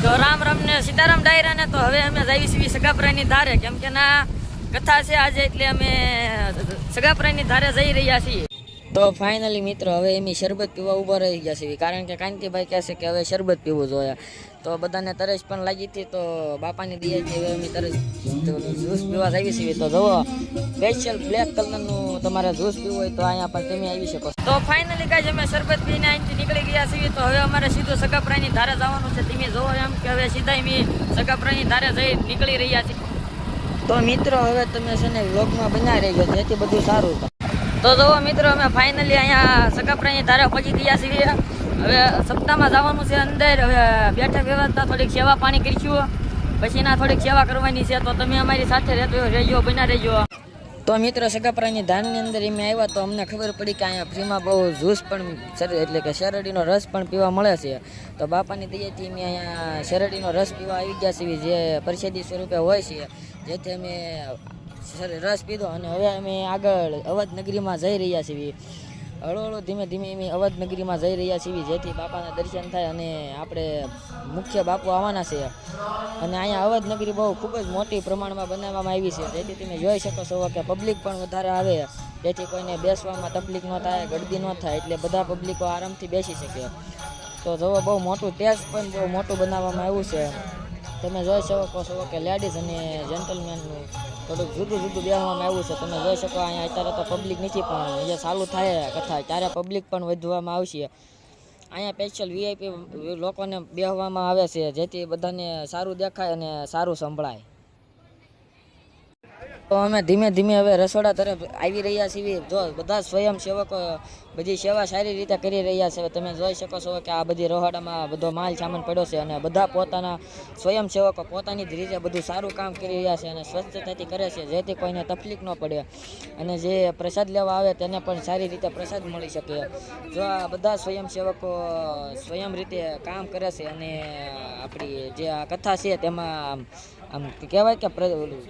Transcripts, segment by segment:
તો રામ રામ ને સીતારામ ડાયરા ને. તો હવે અમે જઈએ છીએ સગાપરાની ધારે, કેમ કે ના કથા છે આજે, એટલે અમે સગાપરાની ધારે જઈ રહ્યા છીએ. તો ફાઇનલી મિત્રો હવે એમ શરબત પીવા ઊભા રહી ગયા છે, કારણ કે કાંતિભાઈ કહે છે કે હવે શરબત પીવું જોઈએ. તો બધાને તરસ પણ લાગી હતી, તો બાપાની દિયાથી હવે અમે તરસ જ્યુસ પીવા આવી છીએ. તો જુઓ, સ્પેશિયલ બ્લેક કલરનું તમારે જ્યુસ પીવું હોય તો અહીંયા પણ તમે આવી શકો. તો ફાઇનલી કાંઈ અમે શરબત પીને અહીંથી નીકળી ગયા છીએ. તો હવે અમારે સીધું સગાપરાની ધારે જવાનું છે. તમે જુઓ એમ કે હવે સીધા અમે સગાપરાની ધારે જઈ નીકળી રહ્યા છીએ. તો મિત્રો હવે તમે છે ને વ્લોગમાં બનાવી રહેજો, જેથી બધું સારું થાય. તો જુઓ મિત્રો, અમે ફાઇનલી અહીંયા સગાપરાની ધારે પહોંચી ગયા છીએ. હવે સપ્તાહમાં જવાનું છે અંદર. હવે બેઠક વ્યવસ્થા થોડીક સેવા પાણી કરીશું, પછી ના થોડીક સેવા કરવાની છે. તો તમે અમારી સાથે રહેજો, બના રહેજો. તો મિત્રો સગાપરાની ધારની અંદર અમે આવ્યા તો અમને ખબર પડી કે અહીંયા ફ્રીમાં બહુ જ્યુસ પણ, એટલે કે શેરડીનો રસ પણ પીવા મળે છે. તો બાપાની દયાથી અમે અહીંયા શેરડીનો રસ પીવા આવી ગયા છીએ, જે પ્રસાદી સ્વરૂપે હોય છે. જેથી અમે રસ પીધો અને હવે અમે આગળ અવધ નગરીમાં જઈ રહ્યા છીએ. હળુ ધીમે ધીમે અમે અવધ નગરીમાં જઈ રહ્યા છીએ, જેથી બાપાના દર્શન થાય અને આપણે મુખ્ય બાપુ આવવાના છે. અને અહીંયા અવધ નગરી બહુ ખૂબ જ મોટી પ્રમાણમાં બનાવવામાં આવી છે, જેથી તમે જોઈ શકો છો કે પબ્લિક પણ વધારે આવે, જેથી કોઈને બેસવામાં તકલીફ ન થાય, ગળદી ન થાય, એટલે બધા પબ્લિકો આરામથી બેસી શકે. તો જુઓ, બહુ મોટું ટેસ્ટ પણ બહુ મોટું બનાવવામાં આવ્યું છે. તમે જોઈ શકો છો કે લેડીઝ અને જેન્ટલમેનનું થોડુંક જુદું જુદું બેસવામાં આવ્યું છે. તમે જોઈ શકો અહીંયા અત્યારે તો પબ્લિક નથી, પણ જે ચાલુ થાય કથા ત્યારે પબ્લિક પણ વધવામાં આવશે. અહીંયા સ્પેશિયલ વીઆઈપી લોકોને બેસવામાં આવે છે, જેથી બધાને સારું દેખાય અને સારું સંભળાય. તો અમે ધીમે ધીમે હવે રસોડા તરફ આવી રહ્યા છીએ. જો બધા સ્વયંસેવકો બધી સેવા સારી રીતે કરી રહ્યા છે. તમે જોઈ શકો છો કે આ બધી રહોડામાં બધો માલ સામાન પડ્યો છે, અને બધા પોતાના સ્વયંસેવકો પોતાની જ રીતે બધું સારું કામ કરી રહ્યા છે અને સ્વચ્છતાથી કરે છે, જેથી કોઈને તકલીફ ન પડે અને જે પ્રસાદ લેવા આવે તેને પણ સારી રીતે પ્રસાદ મળી શકે. જો આ બધા સ્વયંસેવકો સ્વયં રીતે કામ કરે છે અને આપણી જે આ કથા છે તેમાં આમ કહેવાય કે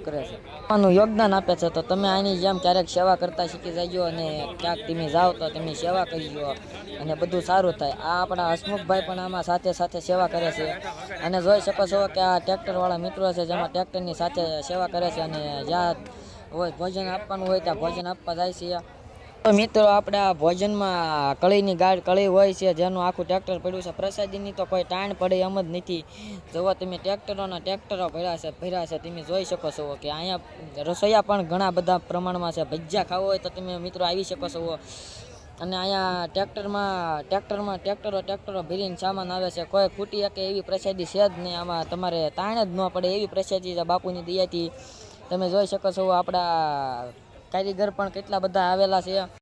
કરે છે, આનું યોગદાન આપે છે. તો તમે આની જેમ ક્યારેક સેવા કરતા શીખી જજો અને ક્યાંક તમે જાઓ તો તમે સેવા કરજો અને બધું સારું થાય. આ આપણા હસમુખભાઈ પણ આમાં સાથે સાથે સેવા કરે છે. અને જોઈ શકો છો કે આ ટ્રેક્ટરવાળા મિત્રો છે, જેમાં ટ્રેક્ટરની સાથે સેવા કરે છે અને જ્યાં હોય ભોજન આપવાનું હોય ત્યાં ભોજન આપવા જાય છે. તો મિત્રો આપણે આ ભોજનમાં કળીની કળી હોય છે, જેનું આખું ટ્રેક્ટર પડ્યું છે. પ્રસાદીની તો કોઈ તાણ પડે એમ જ નથી. જુઓ તમે, ટ્રેક્ટરો ભર્યા છે. તમે જોઈ શકો છો કે અહીંયા રસોઈયા પણ ઘણા બધા પ્રમાણમાં છે. ભજીયા ખાવો હોય તો તમે મિત્રો આવી શકો છો. અને અહીંયા ટ્રેક્ટરો ભરીને સામાન આવે છે. કોઈ ખૂટી શકે એવી પ્રસાદી છે જ નહીં. આમાં તમારે તાણ જ ન પડે એવી પ્રસાદી છે બાપુની દયાથી. તમે જોઈ શકો છો આપણા કારીગર પણ કેટલા બધા આવેલા છે.